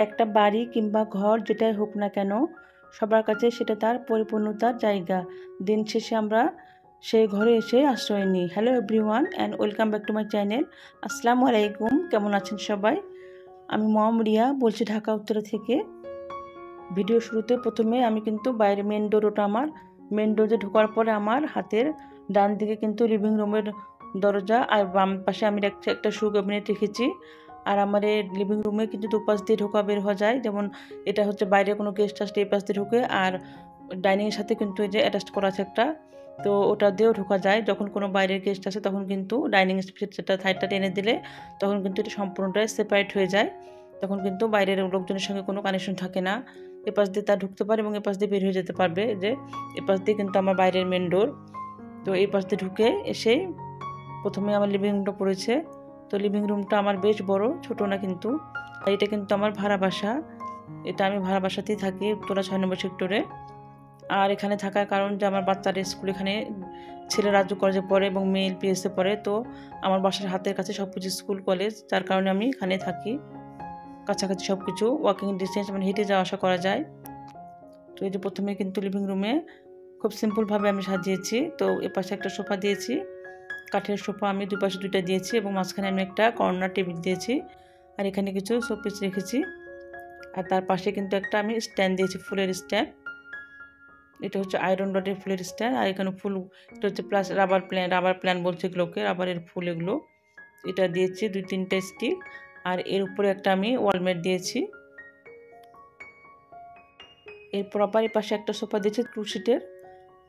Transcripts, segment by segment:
একটা বাড়ি কিংবা ঘর যেটাই হোক না কেন, সবার কাছে সেটা তার পরিপূর্ণতার জায়গা। দিন শেষে আমরা সেই ঘরে এসে আশ্রয় নিই। Hello everyone and welcome back to my channel. আসসালামু আলাইকুম, কেমন আছেন সবাই? আমি মম রিয়া বলছি ঢাকা উত্তরা থেকে। ভিডিও শুরুতে প্রথমে আমি কিন্তু বাইরে মেন ডোর, ওটা আমার মেন ডোরে ঢোকার পরে আমার হাতের ডান দিকে কিন্তু লিভিং রুমের দরজা, আর বাম পাশে আমি একটা শু ক্যাবিনেট রেখেছি। আর আমার এই লিভিং রুমে কিন্তু দুপাশ দিয়ে ঢোকা বের হওয়া যায়, যেমন এটা হচ্ছে বাইরে কোনো গেস্ট আসলে এই পাশ দিয়ে ঢুকে, আর ডাইনিংয়ের সাথে কিন্তু এই যে অ্যাটাচ করা আছে একটা, তো ওটা দিয়েও ঢোকা যায়। যখন কোনো বাইরের গেস্ট আসে তখন কিন্তু ডাইনিং সেটা সাইডটা টেনে দিলে তখন কিন্তু এটা সম্পূর্ণটাই সেপারেট হয়ে যায়, তখন কিন্তু বাইরের লোকজনের সঙ্গে কোনো কানেকশন থাকে না। এপাশ দিয়ে তার ঢুকতে পারে এবং এপাশ দিয়ে বের হয়ে যেতে পারবে। যে এপাশ দিয়ে কিন্তু আমার বাইরের মেন ডোর, তো এই পাশ দিয়ে ঢুকে এসে প্রথমে আমার লিভিং রুমটা পড়েছে। তো লিভিং রুমটা আমার বেশ বড়, ছোট না কিন্তু। আর এটা কিন্তু আমার ভাড়া বাসা, এটা আমি ভাড়া বাসাতেই থাকি উত্তরা 6 নম্বর সেক্টরে। আর এখানে থাকার কারণ যে আমার বাচ্চারা স্কুল, এখানে ছেলে রাজ্য কলেজে পড়ে এবং মেয়ে এলপিএসে পড়ে, তো আমার বাসার হাতের কাছে সব কিছু স্কুল কলেজ, যার কারণে আমি এখানে থাকি। কাছাকাছি সব কিছু ওয়াকিং ডিস্টেন্স, মানে হেঁটে যাওয়া আসা করা যায়। তো এই যে প্রথমে কিন্তু লিভিং রুমে খুব সিম্পলভাবে আমি সাজিয়েছি। তো এপাশে একটা সোফা দিয়েছি, কাঠের সোফা আমি দুই পাশে দুইটা দিয়েছি এবং মাঝখানে আমি একটা কর্নার টেবিল দিয়েছি। আর এখানে কিছু শোপিস রেখেছি। আর তার পাশে কিন্তু একটা আমি স্ট্যান্ড দিয়েছি, ফুলের স্ট্যান্ড। এটা হচ্ছে আয়রন রডের ফুলের স্ট্যান্ড। আর এখানে ফুল, এটা হচ্ছে প্লাস রাবার প্ল্যান বলছে এগুলোকে, রাবারের ফুল এগুলো। এটা দিয়েছি 2-3টা স্টিক। আর এর উপরে একটা আমি ওয়ালমেট দিয়েছি। এরপর আবার এই পাশে একটা সোফা দিয়েছি 2 সিটের।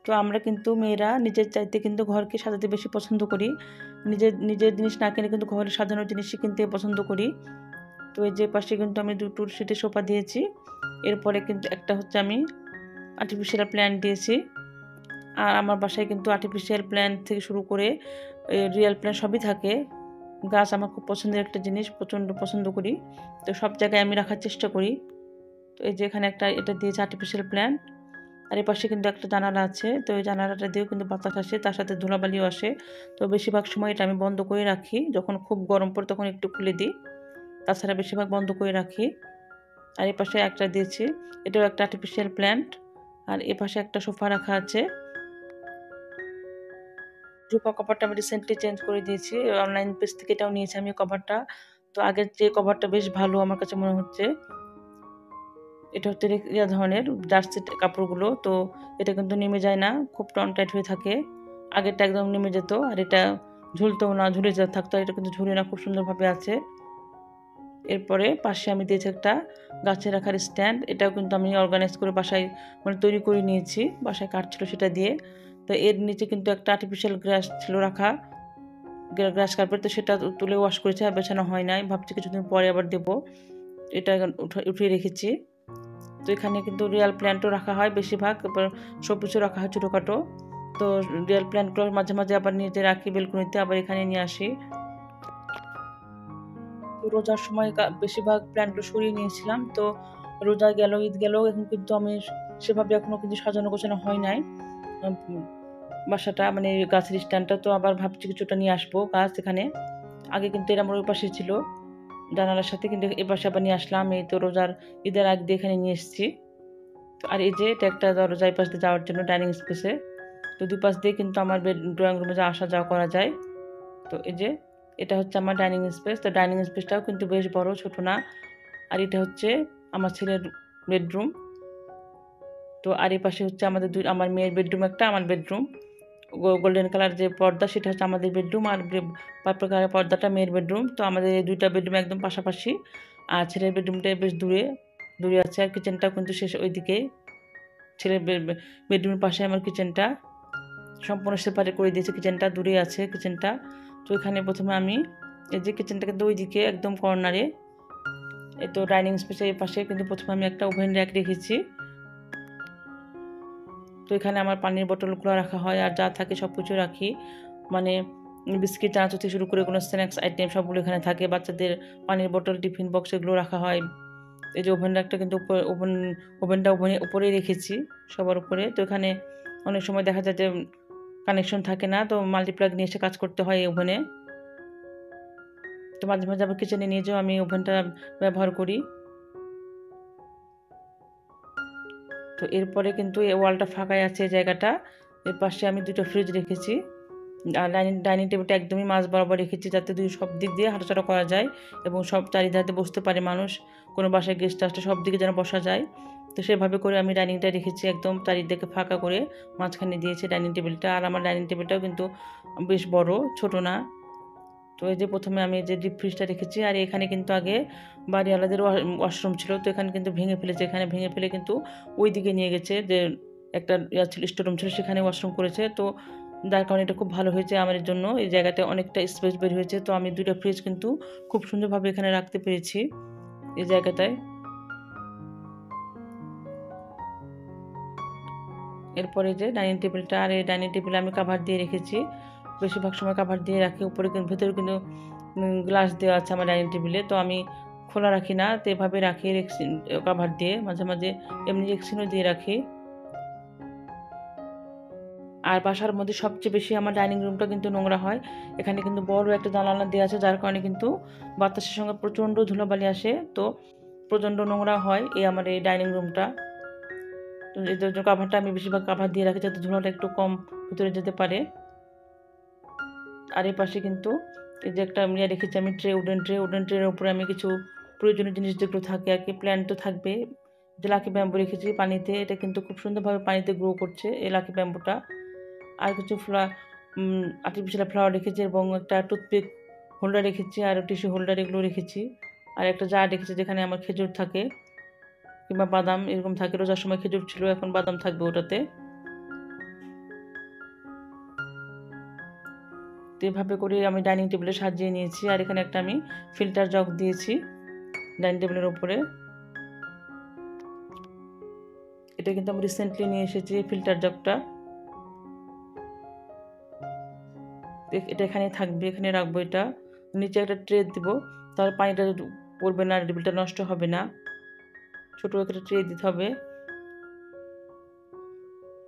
তো আমরা কিন্তু মেয়েরা নিজের চাইতে কিন্তু ঘরকে সাজাতে বেশি পছন্দ করি। নিজের জিনিস না কিনে কিন্তু ঘরে সাজানোর জিনিসই কিনতে পছন্দ করি। তো এই যে পাশে কিন্তু আমি 2 সিটের সোফা দিয়েছি। এরপরে কিন্তু একটা হচ্ছে আমি আর্টিফিশিয়াল প্ল্যান্ট দিয়েছি। আর আমার বাসায় কিন্তু আর্টিফিশিয়াল প্ল্যান্ট থেকে শুরু করে রিয়েল প্ল্যান্ট সবই থাকে। গাছ আমার খুব পছন্দের একটা জিনিস, প্রচণ্ড পছন্দ করি। তো সব জায়গায় আমি রাখার চেষ্টা করি। তো এই যে এখানে একটা এটা দিয়েছে আর্টিফিশিয়াল প্ল্যান্ট। আর এই পাশে কিন্তু একটা জানালা আছে, তো এই জানালাটা দিয়েও কিন্তু বাতাস আসে, তার সাথে ধুলাবালিও আসে। তো বেশিরভাগ সময় এটা আমি বন্ধ করে রাখি, যখন খুব গরম পড়ে তখন একটু খুলে দিই, তাছাড়া বেশিরভাগ বন্ধ করে রাখি। আর এই পাশে একটা দিয়েছি, এটাও একটা আর্টিফিশিয়াল প্ল্যান্ট। আর এ পাশে একটা সোফা রাখা আছে। রূপা কভারটা আমি রিসেন্টলি চেঞ্জ করে দিয়েছি, অনলাইন পেজ থেকে এটাও নিয়েছি আমি কভারটা। তো আগের যে কভারটা বেশ ভালো আমার কাছে মনে হচ্ছে। এটা হচ্ছে ইয়া ধরনের জার্সি কাপড়গুলো, তো এটা কিন্তু নেমে যায় না, খুব টন টাইট হয়ে থাকে। আগেরটা একদম নেমে যেত, আর এটা ঝুলতেও না, ঝুলে যা থাকতো, এটা কিন্তু ঝুলে না, খুব সুন্দরভাবে আছে। এরপরে পাশে আমি দিয়েছি একটা গাছে রাখার স্ট্যান্ড, এটাও কিন্তু আমি অর্গানাইজ করে বাসায় মানে তৈরি করে নিয়েছি, বাসায় কাঠ ছিল সেটা দিয়ে। তো এর নিচে কিন্তু একটা আর্টিফিশিয়াল গ্রাস ছিল রাখা, গ্রাস কার্পেট, তো সেটা তুলে ওয়াশ করেছি, আর বেছানো হয় নাই, ভাবছি কিছুদিন পরে আবার দেবো। এটা উঠিয়ে রেখেছি। তো এখানে কিন্তু রিয়েল প্ল্যান্টও রাখা হয় বেশিরভাগ, সব কিছু রাখা হয় ছোটোখাটো। তো রিয়েল প্ল্যান্টগুলো মাঝে মাঝে আবার নিচে রাখি বেলকনিতে, আবার এখানে নিয়ে আসি। রোজার সময় বেশিরভাগ প্ল্যান্টগুলো সরিয়ে নিয়েছিলাম, তো রোজা গেল, ঈদ গেল, এখন কিন্তু আমি সেভাবে এখনও কিন্তু সাজানো গোছানো হয় নাই বাসাটা, মানে গাছের স্ট্যান্ডটা। তো আবার ভাবছি কিছুটা নিয়ে আসবো গাছ এখানে। আগে কিন্তু এরা আমার ওই পাশে ছিল জানালার সাথে, কিন্তু এ পাশে আবার নিয়ে আসলাম, এই তো রোজার ঈদের আগে দিয়ে এখানে নিয়ে এসেছি। আর এই যে এটা একটা দরজা, এই পাশ দিয়ে যাওয়ার জন্য ডাইনিং স্পেসে। তো দুই পাশ দিয়ে কিন্তু আমার ড্রয়িং রুমে আসা যাওয়া করা যায়। তো এই যে এটা হচ্ছে আমার ডাইনিং স্পেস। তো ডাইনিং স্পেসটাও কিন্তু বেশ বড়, ছোট না। আর এটা হচ্ছে আমার ছেলের বেডরুম। তো আর এই পাশে হচ্ছে আমার মেয়ের বেডরুম, একটা আমার বেডরুম। গোল্ডেন কালার যে পর্দা সেটা হচ্ছে আমাদের বেডরুম, আর পার্পল কালারের পর্দাটা মেয়ের বেডরুম। তো আমাদের এই দুইটা বেডরুম একদম পাশাপাশি। আর ছেলের বেডরুমটা বেশ দূরে দূরে আছে, আর কিচেনটাও কিন্তু শেষ ওইদিকে। ছেলের বেডরুমের পাশে আমার কিচেনটা সম্পূর্ণ সেপারেট করে দিয়েছে, কিচেনটা দূরে আছে কিচেনটা। তো এখানে প্রথমে আমি এই যে কিচেনটা কিন্তু ওইদিকে একদম কর্নারে। এই তো ডাইনিং স্পেসের পাশে কিন্তু প্রথমে আমি একটা ওভেন র্যাক রেখেছি। তো এখানে আমার পানির বোতলগুলো রাখা হয়, আর যা থাকে সব কিছু রাখি, মানে বিস্কিট চানাচুর থেকে শুরু করে কোনো স্ন্যাক্স আইটেম সবগুলো এখানে থাকে। বাচ্চাদের পানির বোতল, টিফিন বক্স এগুলো রাখা হয়। এই যে ওভেন র্যাকটা কিন্তু ওভেনটা উপরেই রেখেছি, সবার উপরে। তো এখানে অনেক সময় দেখা যায় যে কানেকশন থাকে না, তো মাল্টিপ্লাগ নিয়ে এসে কাজ করতে হয় এই ওভেনে। তো মাঝে মাঝে আবার কিচেনে নিয়ে যাও আমি ওভেনটা ব্যবহার করি। তো এরপরে কিন্তু এই ওয়ালটা ফাঁকাই আছে এই জায়গাটা। এর পাশে আমি দুটো ফ্রিজ রেখেছি, আর ডাইনিং টেবিলটা একদমই মাঝ বরাবর রেখেছি যাতে সব দিক দিয়ে হাঁটাচলা করা যায় এবং সব চারিধারে বসতে পারে মানুষ, কোনো বাসায় গেস্ট আসলে সব দিকে যেন বসা যায়। তো সেভাবে করে আমি ডাইনিংটা রেখেছি একদম চারিদিকে ফাঁকা করে, মাঝখানে দিয়েছি ডাইনিং টেবিলটা। আর আমার ডাইনিং টেবিলটাও কিন্তু বেশ বড়, ছোট না। তো এই যে প্রথমে আমি যে ডিপ ফ্রিজটা রেখেছি, আর এখানে কিন্তু আগে বাড়িওয়ালাদের ওয়াশরুম ছিল, তো এখানে কিন্তু ভেঙে ফেলেছে, এখানে ভেঙে ফেলে কিন্তু ওই দিকে নিয়ে গেছে, যে একটা ছিল স্টোরুম ছিল সেখানে ওয়াশরুম করেছে। তো যার কারণে এটা খুব ভালো হয়েছে আমার জন্য, এই জায়গাটা অনেকটা স্পেস বের হয়েছে। তো আমি দুইটা ফ্রিজ কিন্তু খুব সুন্দরভাবে এখানে রাখতে পেরেছি এই জায়গাটায়। এরপরে যে ডাইনিং টেবিলটা, আর এই ডাইনিং টেবিলে আমি কাভার দিয়ে রেখেছি, বেশিরভাগ সময় কাভার দিয়ে রাখি। উপরে কিন্তু ভেতরে কিন্তু গ্লাস দেওয়া আছে আমার ডাইনিং টেবিলে, তো আমি খোলা রাখি না, তো এভাবে রাখি রেক্সিন কাভার দিয়ে, মাঝে মাঝে এমনি রেক্সিনও দিয়ে রাখি। আর বাসার মধ্যে সবচেয়ে বেশি আমার ডাইনিং রুমটা কিন্তু নোংরা হয়। এখানে কিন্তু বড় একটা জানালা দেওয়া আছে, যার কারণে কিন্তু বাতাসের সঙ্গে প্রচণ্ড ধুলোবালি আসে, তো প্রচণ্ড নোংরা হয় আমার এই ডাইনিং রুমটা। তো এই জন্য কাভারটা আমি বেশিরভাগ কাভার দিয়ে রাখি যাতে ধুলোটা একটু কম ভিতরে যেতে পারে। আর এই পাশে কিন্তু এই যে একটা রেখেছি আমি ট্রে, উডেন ট্রের উপরে আমি কিছু প্রয়োজনীয় জিনিস যেগুলো থাকে আর কি, প্ল্যান্ট তো থাকবে। যে লাকি ব্যাম্বু রেখেছি পানিতে, এটা কিন্তু খুব সুন্দরভাবে পানিতে গ্রো করছে এই লাকি ব্যাম্বুটা। আর কিছু আর্টিফিশিয়াল ফ্লাওয়ার রেখেছি এবং একটা টুথপিক হোল্ডার রেখেছি, আর টিস্যু হোল্ডার এগুলো রেখেছি। আর একটা জার রেখেছি যেখানে আমার খেজুর থাকে কিংবা বাদাম এরকম থাকে, রোজার সময় খেজুর ছিল, এখন বাদাম থাকবে ওটাতে। তো এভাবে করে আমি ডাইনিং টেবিলে সাজিয়ে নিয়েছি। আর এখানে একটা আমি ফিল্টার জগ দিয়েছি ডাইনিং টেবিলের উপরে। এটা কিন্তু আমি রিসেন্টলি নিয়ে এসেছি ফিল্টার জগটা। এটা এখানে থাকবে, এখানে রাখবো। এটা নিচে একটা ট্রে দিব, তাহলে পানিটা পড়বে না, টেবিলটা নষ্ট হবে না। ছোটো একটা ট্রে দিতে হবে।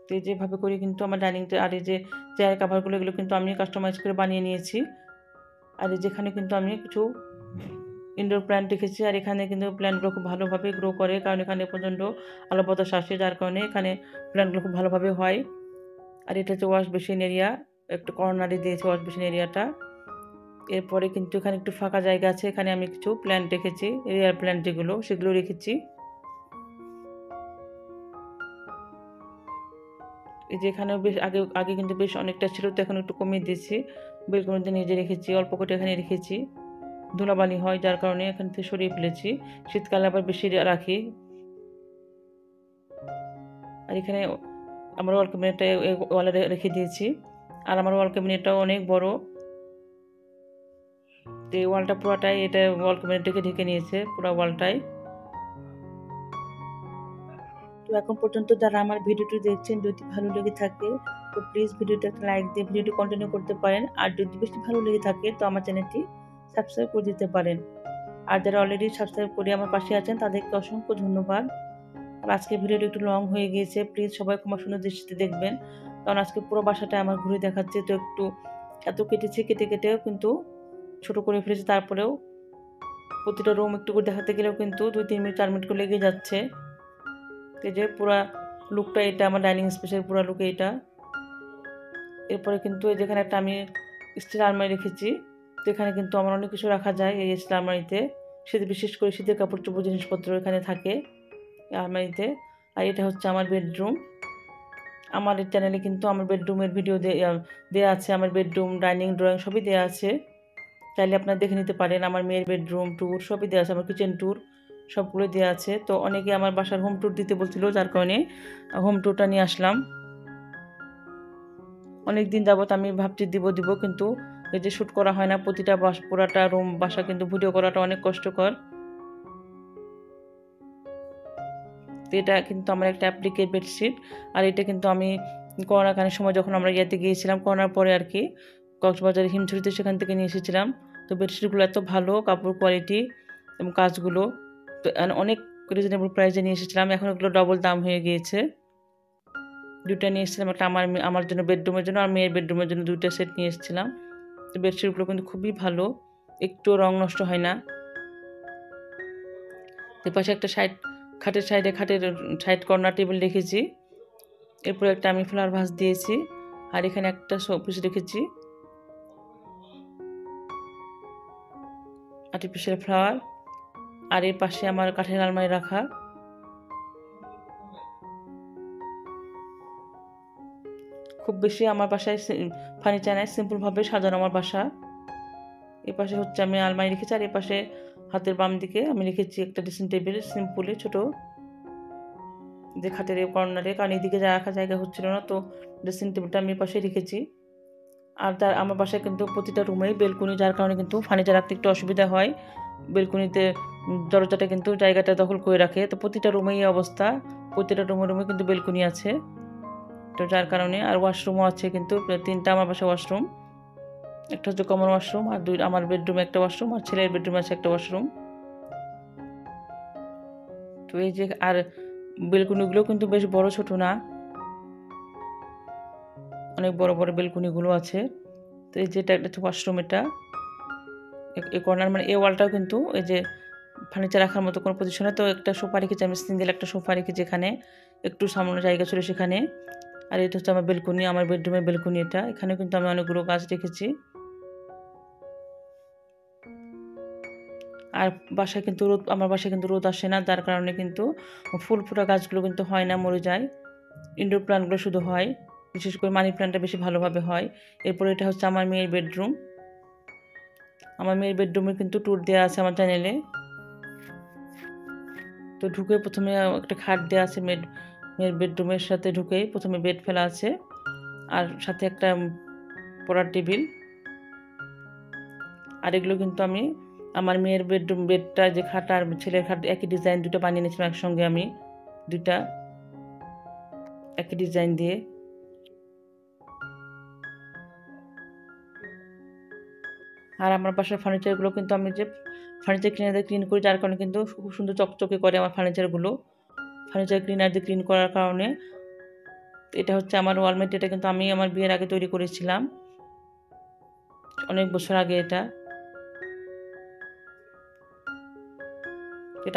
তো যেভাবে করে কিন্তু আমার ডাইনিংটা, আর এই যে চেয়ার কাভারগুলো এগুলো কিন্তু আমি কাস্টমাইজ করে বানিয়ে নিয়েছি। আর যেখানে কিন্তু আমি কিছু ইনডোর প্ল্যান্ট রেখেছি, আর এখানে কিন্তু প্ল্যান্টগুলো খুব ভালোভাবে গ্রো করে, কারণ এখানে প্রচণ্ড আলো বাতাস আসে, যার কারণে এখানে প্ল্যান্টগুলো খুব ভালোভাবে হয়। আর এটা হচ্ছে ওয়াশ বেসিন এরিয়া, একটু কর্নারে দিয়েছে ওয়াশ বেসিন এরিয়াটা। এরপরে কিন্তু এখানে একটু ফাঁকা জায়গা আছে, এখানে আমি কিছু প্ল্যান্ট রেখেছি, এরিয়ার প্ল্যান্ট যেগুলো সেগুলো রেখেছি। এই যে এখানেও বেশ আগে আগে কিন্তু বেশ অনেকটা ছিল, তো এখন একটু কমিয়ে দিয়েছি। বেলকনিতে নিজে রেখেছি, অল্প করে এখানে রেখেছি, ধুলাবালি হয় যার কারণে এখান থেকে সরিয়ে ফেলেছি। শীতকালে আবার বেশি রাখি। আর এখানে আমার ওয়াল ক্যাবিনেটটা ওয়ালে রেখে দিয়েছি, আর আমার ওয়াল ক্যাবিনেটটাও অনেক বড়। তো এই ওয়ালটা পুরোটাই এটা ওয়াল ক্যাবিনেটটাকে ঢেকে নিয়েছে, পুরো ওয়ালটাই। তো এখন পর্যন্ত যারা আমার ভিডিওটি দেখছেন, যদি ভালো লেগে থাকে তো প্লিজ ভিডিওটা একটা লাইক দিয়ে ভিডিওটি কন্টিনিউ করতে পারেন। আর যদি বেশি ভালো লেগে থাকে তো আমার চ্যানেলটি সাবস্ক্রাইব করে দিতে পারেন। আর যারা অলরেডি সাবস্ক্রাইব করে আমার পাশে আছেন তাদেরকে অসংখ্য ধন্যবাদ। আর আজকের ভিডিওটি একটু লং হয়ে গিয়েছে, প্লিজ সবাই ক্ষমা সুন্দর দৃষ্টিতে দেখবেন, কারণ আজকে পুরো বাসাটা আমার ঘুরে দেখাচ্ছে, তো একটু এত কেটেছি, কেটে কেটেও কিন্তু ছোটো করে ফেলেছি। তারপরেও প্রতিটা রুম একটু করে দেখাতে গেলেও কিন্তু 2-3 মিনিট 4 মিনিট করে লেগে যাচ্ছে। এই যে পুরা লুকটা এটা আমার ডাইনিং স্পেসের পুরা লুক এইটা। এরপরে কিন্তু যেখানে একটা আমি স্টিল আলমারি রেখেছি, তো এখানে কিন্তু আমার অনেক কিছু রাখা যায় এই স্টিল আলমারিতে। বিশেষ করে শীতের কাপড় চোপড় জিনিসপত্র এখানে থাকে এই আলমারিতে। আর এটা হচ্ছে আমার বেডরুম। আমার এই চ্যানেলে কিন্তু আমার বেডরুমের ভিডিও দেওয়া আছে, আমার বেডরুম, ডাইনিং, ড্রয়িং সবই দেওয়া আছে, চাইলে আপনারা দেখে নিতে পারেন। আমার মেয়ের বেডরুম ট্যুর সবই দেওয়া আছে, আমার কিচেন ট্যুর সবগুলো দেওয়া আছে। তো অনেকে আমার বাসার হোম ট্যুর দিতে বলছিল, যার কারণে হোম ট্যুরটা নিয়ে আসলাম। অনেক দিন যাবত আমি ভাবছি দিব কিন্তু এই যে শ্যুট করা হয় না, প্রতিটা পুরাটা রুম বাসা কিন্তু ভিডিও করাটা অনেক কষ্টকর। তো এটা কিন্তু আমার একটা অ্যাপ্লিকের বেডশিট। আর এটা কিন্তু আমি করোনাকালীন সময় যখন আমরা ইয়েতে গিয়েছিলাম, করোনার পরে আর কি, কক্সবাজারের হিমছড়িতে, সেখান থেকে নিয়ে এসেছিলাম। তো বেডশিটগুলো এত ভালো, কাপড় কোয়ালিটি এবং কাজগুলো, তো অনেক রিজনেবল প্রাইসে নিয়ে এসেছিলাম। এখন এগুলো ডবল দাম হয়ে গিয়েছে। দুইটা নিয়ে এসেছিলাম, একটা আমার জন্য বেডরুমের জন্য, আর মেয়ের বেডরুমের জন্য দুইটা সেট নিয়ে এসেছিলাম। তো বেডশিটগুলো কিন্তু খুবই ভালো, একটু রং নষ্ট হয় না। এর পাশে একটা খাটের সাইড কর্নার টেবিল রেখেছি। এরপরে একটা আমি ফ্লাওয়ার ভাস দিয়েছি, আর এখানে একটা শোপিস রেখেছি, আর্টিফিশিয়াল ফ্লাওয়ার। আর এর পাশে আমার কাঠের আলমারি রাখা। খুব বেশি আমার বাসায় ফার্নিচার নাই, সিম্পলভাবে সাজানো আমার বাসা। এ পাশে হচ্ছে আমি আলমারি রেখেছি, আর এ পাশে হাতের বাম দিকে আমি রেখেছি একটা ড্রেসিং টেবিল, সিম্পলি ছোট, যে খাটের কর্নারে, কারণ এদিকে রাখার জায়গা হচ্ছিল না, তো ড্রেসিং টেবিলটা আমি পাশে রেখেছি। আর আমার বাসায় কিন্তু প্রতিটা রুমেই বেলকুনি, যার কারণে কিন্তু ফার্নিচার রাখতে একটু অসুবিধা হয়। বেলকুনিতে দরজাটা কিন্তু জায়গাটা দখল করে রাখে, তো প্রতিটা রুমেই অবস্থা, প্রতিটা রুমে কিন্তু বেলকুনি আছে, তো যার কারণে। আর ওয়াশরুমও আছে, কিন্তু 3টা আমার বাসায় ওয়াশরুম। একটা হচ্ছে কমন ওয়াশরুম, আর আমার বেডরুমে একটা ওয়াশরুম, আর ছেলের বেডরুমে আছে একটা ওয়াশরুম। তো এই যে, আর বেলকুনিগুলো কিন্তু বেশ বড় ছোট না, অনেক বড় বড় বেলকুনিগুলো আছে। তো এই যেটা একটা ওয়াশরুম, এটা এই কর্নার, মানে এই ওয়ালটাও কিন্তু এই যে ফার্নিচার রাখার মতো কোনো পজিশনে, তো একটা সোফা রেখেছি আমি, সিঙ্গেল একটা সোফা রেখেছি এখানে, একটু সামনে জায়গা ছিল সেখানে। আর এটা হচ্ছে আমার বেলকুনি, আমার বেডরুমের বেলকুনি এটা, এখানে কিন্তু আমি অনেকগুলো গাছ রেখেছি। আর আমার বাসায় কিন্তু রোদ আসে না, যার কারণে কিন্তু ফুল ফোটা গাছগুলো কিন্তু হয় না, মরে যায়। ইনডোর প্ল্যান্টগুলো শুধু হয়, বিশেষ করে মানি প্ল্যান্টটা বেশি ভালোভাবে হয়। এরপরে এটা হচ্ছে আমার মেয়ের বেডরুম। আমার মেয়ের বেডরুমে কিন্তু ট্যুর দেওয়া আছে আমার চ্যানেলে। তো ঢুকে প্রথমে একটা খাট দেওয়া আছে, মেয়ের বেডরুমের সাথে ঢুকেই প্রথমে বেড ফেলা আছে, আর সাথে একটা পড়ার টেবিল। আর এগুলো কিন্তু আমি আমার মেয়ের বেডটা, যে খাট আর ছেলের খাট একই ডিজাইন, দুটো বানিয়ে নিয়েছিলাম একসঙ্গে আমি, দুইটা একই ডিজাইন দিয়ে। আর আমার বাসার ফার্নিচারগুলো কিন্তু আমি যে ফার্নিচার ক্লিনার দিয়ে ক্লিন করি, যার কারণে কিন্তু খুব সুন্দর চকচকে করে আমার ফার্নিচারগুলো, ফার্নিচার ক্লিনার দিয়ে ক্লিন করার কারণে। এটা হচ্ছে আমার ওয়ালমেট, এটা কিন্তু আমি আমার বিয়ের আগে তৈরি করেছিলাম, অনেক বছর আগে। এটা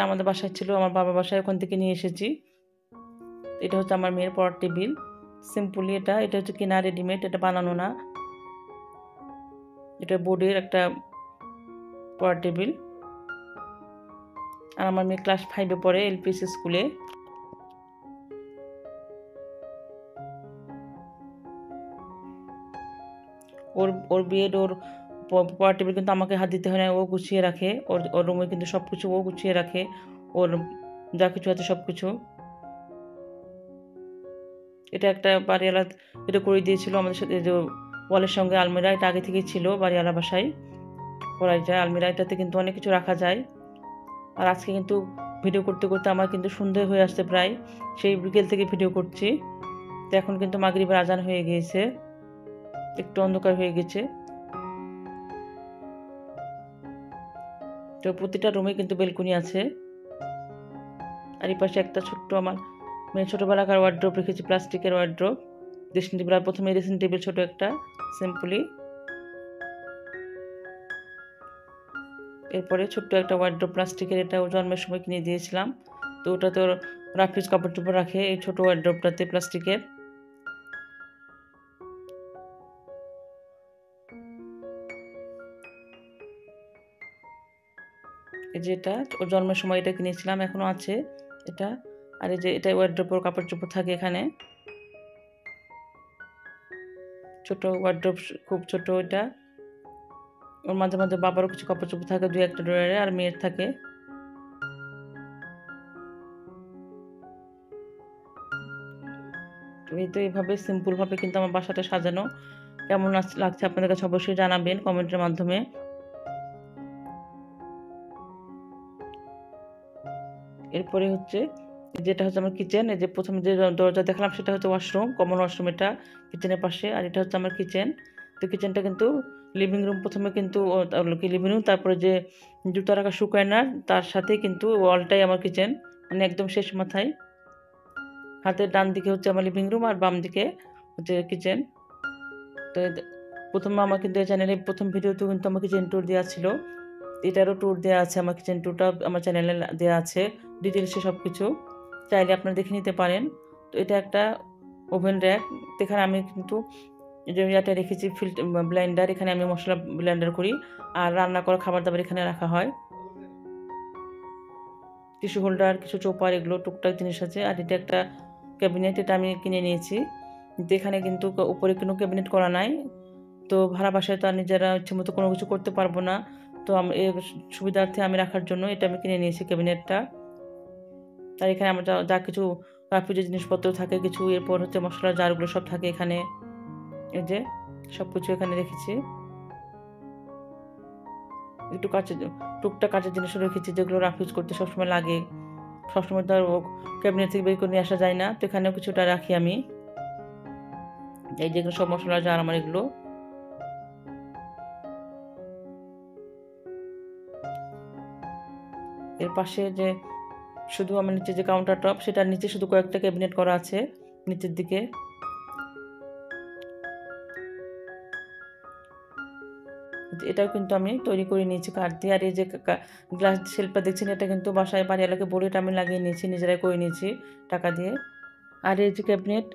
আমাদের বাসায় ছিল, আমার বাবার বাসায়, ওখান থেকে নিয়ে এসেছি। এটা হচ্ছে আমার মেয়ের পড়ার টেবিল, সিম্পলি এটা হচ্ছে কিনা, রেডিমেড, এটা বানানো না, এটা বোর্ডের একটা পড়ার টেবিল। আর আমার মেয়ে ক্লাস 5-এ পড়ে, এলপিএস স্কুলে। ওর বেড, ওর পড়ার টেবিল কিন্তু আমাকে হাত দিতে হয় না, ও গুছিয়ে রাখে, ওর রুমে কিন্তু সব কিছু ও গুছিয়ে রাখে, ওর যা কিছু আছে সব কিছু। এটা একটা বাড়িওয়ালা এটা করে দিয়েছিল আমাদের সাথে, যে ওয়ালের সঙ্গে আলমিরা, এটা আগে থেকেই ছিল বাড়িওয়ালা বাসায় করা যায় আলমিরা, এটাতে কিন্তু অনেক কিছু রাখা যায়। আর আজকে কিন্তু ভিডিও করতে করতে আমার কিন্তু সন্ধ্যা হয়ে আসছে প্রায়, সেই বিকেল থেকে ভিডিও করছি। তো এখন কিন্তু মাগরিবের আজান হয়ে গিয়েছে, একটু অন্ধকার হয়ে গেছে। তো প্রতিটা রুমে কিন্তু বেলকুনি আছে। আর এই পাশে একটা ছোট্ট আমার মেয়ে ছোটবেলাকার ওয়ার্ড্রোব রেখেছি, প্লাস্টিকের ওয়ার্ড্রোব, ড্রেসিং টেবিল। আর প্রথমে ড্রেসিং টেবিল ছোট একটা, সিম্পলি। এরপরে ছোট্ট একটা ওয়ার্ড্রোব প্লাস্টিকের, এটা ও জন্মের সময় কিনে দিয়েছিলাম, তো ওটা তো রাফিজ কাপড় চোপড় রাখে এই ছোট ওয়ার্ড্রোবটাতে, প্লাস্টিকের। এই যে এটা ওর জন্মের সময় এটা কিনেছিলাম, এখনো আছে এটা। আর এই যে এটা ওয়ার্ড্রোব, কাপড় চোপড় থাকে এখানে, ছোট ওয়ার্ড্রোব, খুব ছোট এটা। ওর মাঝে মাঝে বাবারও কিছু কাপড় চোপড় থাকে 2-1টা ড্রয়ারে, আর মেয়ের থাকে। এই তো এইভাবে সিম্পলভাবে কিন্তু আমার বাসাটা সাজানো। কেমন লাগছে আপনাদের কাছে অবশ্যই জানাবেন কমেন্টের মাধ্যমে। এরপরে হচ্ছে যেটা হচ্ছে আমার কিচেন, এই যে প্রথমে যে দরজা দেখালাম সেটা হচ্ছে ওয়াশরুম, কমন ওয়াশরুম, এটা কিচেনের পাশে। আর এটা হচ্ছে আমার কিচেন। তো কিচেনটা কিন্তু লিভিং রুম, প্রথমে কিন্তু লিভিং রুম, তারপরে যে জুতা রাখা শু কর্নার, তার সাথে কিন্তু ওয়ালটাই আমার কিচেন, মানে একদম শেষ মাথায়। হাতের ডান দিকে হচ্ছে আমার লিভিং রুম, আর বাম দিকে হচ্ছে কিচেন। তো প্রথমে আমার কিন্তু এই চ্যানেলে প্রথম ভিডিওতেও কিন্তু আমার কিচেন ট্যুর দেওয়া ছিল, এটারও ট্যুর দেওয়া আছে, আমার কিচেন ট্যুরটা আমার চ্যানেলে দেওয়া আছে ডিটেলসে সব কিছু, চাইলে আপনারা দেখে নিতে পারেন। তো এটা একটা ওভেন র্যাক, এখানে আমি কিন্তু যে ইয়াটা রেখেছি ব্লেন্ডার, এখানে আমি মশলা ব্লেন্ডার করি, আর রান্না করা খাবার দাবার এখানে রাখা হয়। টিস্যু হোল্ডার, কিছু চোপার, এগুলো টুকটাক জিনিস আছে। আর এটা একটা ক্যাবিনেট, এটা আমি কিনে নিয়েছি। কিন্তু এখানে কিন্তু উপরে কোনো ক্যাবিনেট করা নাই, তো ভাড়া বাসায় তো আর নিজেরা ইচ্ছে মতো কোনো কিছু করতে পারবো না, তো এর সুবিধার্থে আমি রাখার জন্য এটা আমি কিনে নিয়েছি ক্যাবিনেটটা। আর এখানে আমার যা কিছু রাফিজের জিনিসপত্র থাকে কিছু, এরপর হচ্ছে মশলার জারগুলো সব থাকে এখানে। এই যে সব কিছু এখানে রেখেছি। একটু টুকটাক কাঁচের জিনিসও রেখেছি, যেগুলো রাফিউজ করতে সবসময় লাগে। সবসময় তো আর ক্যাবিনেট থেকে বের করে নিয়ে আসা যায় না, তো এখানেও কিছুটা রাখি আমি। এই যেগুলো সব মশলা জার আমার এগুলো। এর পাশে যে শুধু আমার নিচে যে কাউন্টার টপ, সেটার নিচে শুধু কয়েকটা ক্যাবিনেট করা আছে নিচের দিকে। এটাও কিন্তু আমি তৈরি করে নিয়েছি কাঠ দিয়ে। আর এই যে গ্লাস শেল্ফটা দেখছেন, এটা কিন্তু বাসায় বাড়িওয়ালাকে বলে এটা আমি লাগিয়ে নিয়েছি, নিজেরাই করে নিয়েছি টাকা দিয়ে। আর এই যে ক্যাবিনেট,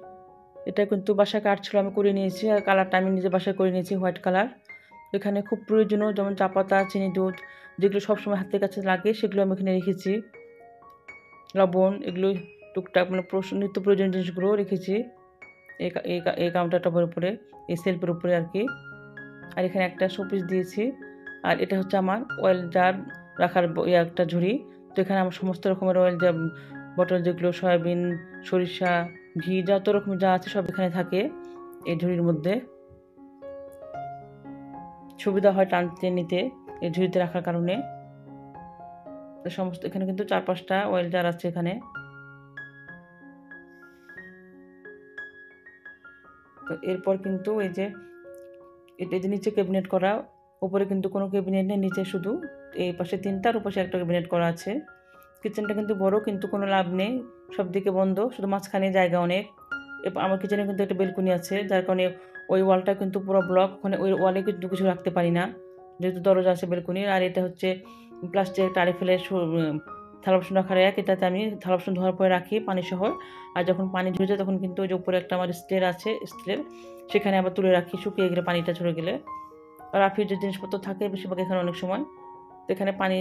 এটা কিন্তু বাসায় কাঠ ছিল, আমি করে নিয়েছি। আর কালারটা আমি নিজে বাসায় করে নিয়েছি, হোয়াইট কালার। এখানে খুব প্রয়োজনীয় যেমন চা পাতা, চিনি, দুধ, যেগুলো সবসময় হাতের কাছে লাগে সেগুলো আমি এখানে রেখেছি। লবণ, এগুলো টুকটাক মানে নিত্য প্রয়োজনীয় জিনিসগুলো রেখেছি এই কাউন্টার টপের উপরে, এই সেলফের উপরে আর কি। আর এখানে একটা শোপিস দিয়েছি। আর এটা হচ্ছে আমার অয়েল জার রাখার একটা ঝুড়ি। তো এখানে আমার সমস্ত রকমের অয়েল বটল, যেগুলো সয়াবিন, সরিষা, ঘি, যত রকম যা আছে সব এখানে থাকে এই ঝুড়ির মধ্যে। সুবিধা হয় টানতে নিতে এই ঝুড়িতে রাখার কারণে। সমস্ত এখানে কিন্তু 4-5টা অয়েল জার আছে এখানে। তো এরপর কিন্তু এই যে এটা যে নিচে ক্যাবিনেট করা, উপরে কিন্তু কোনো ক্যাবিনেট নেই, নিচে শুধু এই পাশে 3টার পাশে একটা ক্যাবিনেট করা আছে। কিচেনটা কিন্তু বড়, কিন্তু কোনো লাভ নেই, সব দিকে বন্ধ, শুধু মাঝখানে জায়গা অনেক। আমার কিচেনে কিন্তু একটা বেলকনি আছে, যার কারণে ওই ওয়ালটা কিন্তু পুরো ব্লক, ওখানে ওই ওয়ালে কিন্তু কিছু রাখতে পারি না, যেহেতু দরজা আছে বেলকনির। আর এটা হচ্ছে প্লাস্টিকের টাড়ি ফেলে থালা বাসন রাখার এক, এটাতে আমি থালা বাসন ধোয়ার পরে রাখি পানি সহ। আর যখন পানি ঝরে যায় তখন কিন্তু ওই যে উপরে একটা আমার স্টিলের আছে, স্টিলের, সেখানে আবার তুলে রাখি, শুকিয়ে গেলে পানিটা ঝরে গেলে। আর রাফির যে জিনিসপত্র থাকে বেশিরভাগ এখানে অনেক সময়, তো এখানে পানি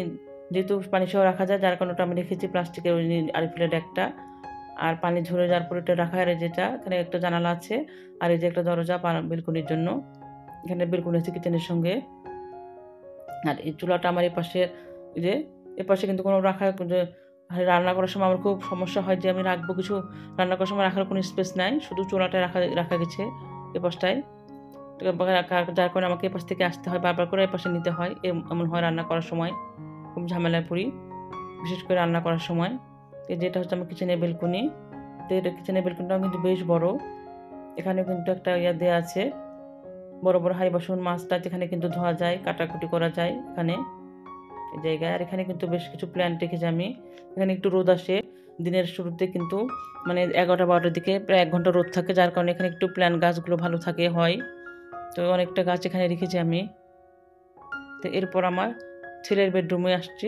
যেহেতু পানি সহ রাখা যায়, যার কারণে ওটা আমি রেখেছি প্লাস্টিকের ওই আরিফেলের একটা। আর পানি ঝরে যাওয়ার পরে এটা রাখা, আর যেটা এখানে একটা জানালা আছে, আর এই যে একটা দরজা বেলকনির জন্য, এখানে বেলকনি আছে কিচেনের সঙ্গে। আর এই চুলাটা আমার এই পাশে, যে এপাশে কিন্তু কোনো রাখার রান্না করার সময় আমার খুব সমস্যা হয় যে আমি রাখবো কিছু, রান্না করার সময় রাখার কোনো স্পেস নাই, শুধু চুলাটা রাখা গেছে এ পাশটায়। যার কারণে আমাকে এপাশ থেকে আসতে হয়, বারবার করে এপাশে নিতে হয়, এমন হয় রান্না করার সময় খুব ঝামেলায় পড়ি, বিশেষ করে রান্না করার সময়। যেটা হচ্ছে আমার কিচেনের বেলকনি। তো এটা কিচেনের বেলকনিটাও কিন্তু বেশ বড়। এখানে কিন্তু একটা দেওয়া আছে, বড় বড় হাঁড়ি বাসন, মাছ টাছ এখানে কিন্তু ধোয়া যায়, কাটাকুটি করা যায় এখানে এই জায়গায়। আর এখানে কিন্তু বেশ কিছু প্ল্যান্ট রেখেছি আমি। এখানে একটু রোদ আসে দিনের শুরুতে, কিন্তু মানে 11টা-12টার দিকে প্রায় 1 ঘন্টা রোদ থাকে, যার কারণে এখানে একটু প্ল্যান্ট গাছগুলো ভালো থাকে হয়। তো অনেকটা গাছ এখানে রেখেছি আমি। তো এরপর আমার ছেলের বেডরুমে আসছি।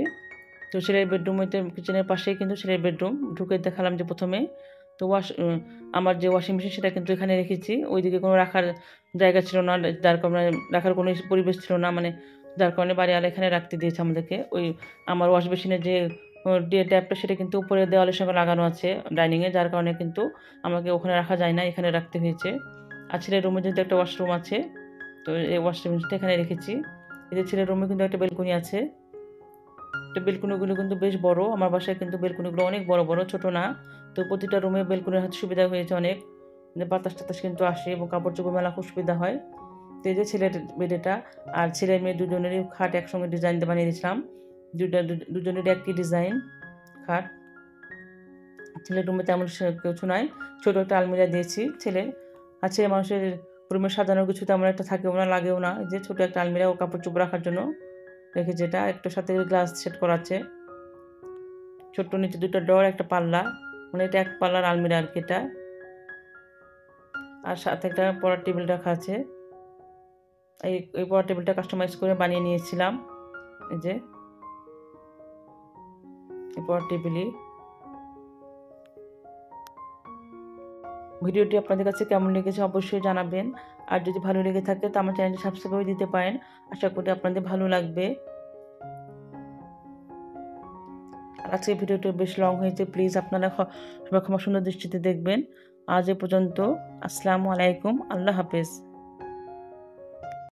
তো ছেলের বেডরুমেতে কিচেনের পাশেই কিন্তু ছেলের বেডরুম, ঢুকে দেখালাম যে প্রথমে তো আমার যে ওয়াশিং মেশিন সেটা কিন্তু এখানে রেখেছি, ওইদিকে কোনো রাখার জায়গা ছিল না, যার কারণে রাখার কোনো পরিবেশ ছিল না, মানে যার কারণে বাড়িওয়ালা এখানে রাখতে দিয়েছে আমাদেরকে। ওই আমার ওয়াশ মেশিনের যে ট্যাপটা সেটা কিন্তু উপরে দেওয়ালের সঙ্গে লাগানো আছে ডাইনিংয়ে, যার কারণে কিন্তু আমাকে ওখানে রাখা যায় না, এখানে রাখতে হয়েছে। আর ছেলের রুমে যেহেতু একটা ওয়াশরুম আছে, তো এই ওয়াশিং মেশিনটা এখানে রেখেছি। এদের ছেলের রুমে কিন্তু একটা বেলকনি আছে। তো বেলকনিগুলো কিন্তু বেশ বড়, আমার বাসায় কিন্তু বেলকনিগুলো অনেক বড় বড়, ছোট না। তো প্রতিটা রুমে বেলকনির হাতে সুবিধা হয়েছে অনেক, যে বাতাস টাতাস কিন্তু আসে এবং কাপড় চোপড় মেলা খুব সুবিধা হয়। তো এই যে ছেলের বেডেটা, আর ছেলে মেয়ে দুজনেরই খাট একসঙ্গে ডিজাইন দিয়ে বানিয়ে দিয়েছিলাম, দুজনেরই একই ডিজাইন খাট। ছেলের রুমে তেমন কিছু নাই, ছোটো একটা আলমিরা দিয়েছি ছেলে। আর ছেলে মানুষের রুমে সাজানোর কিছু তেমন একটা থাকেও না, লাগেও না, এই যে ছোটো একটা আলমিরা ও কাপড় চোপড় রাখার জন্য রেখে, যেটা একটা সাথে গ্লাস সেট করা আছে, ছোট্ট নিচে 2টা ডোর, একটা পাল্লা, মানে এটা 1 পাল্লার আলমিরা আর কি এটা। আর সাথে একটা পড়ার টেবিল রাখা আছে, এই পড়ার টেবিলটা কাস্টমাইজ করে বানিয়ে নিয়েছিলাম। এই যে এরপর টেবিলে। ভিডিওটি আপনাদের কাছে কেমন লেগেছে অবশ্যই জানাবেন। আর যদি ভালো লেগে থাকে তো আমার চ্যানেলটি সাবস্ক্রাইব করে দিতে পারেন। আশা করি আপনাদের ভালো লাগবে। আর আজকের ভিডিওটি বেশ লং হয়েছে, প্লিজ আপনারা সবাই ক্ষমা সুন্দর দৃষ্টিতে দেখবেন। আজ এ পর্যন্ত। আসসালামু আলাইকুম, আল্লাহ হাফেজ।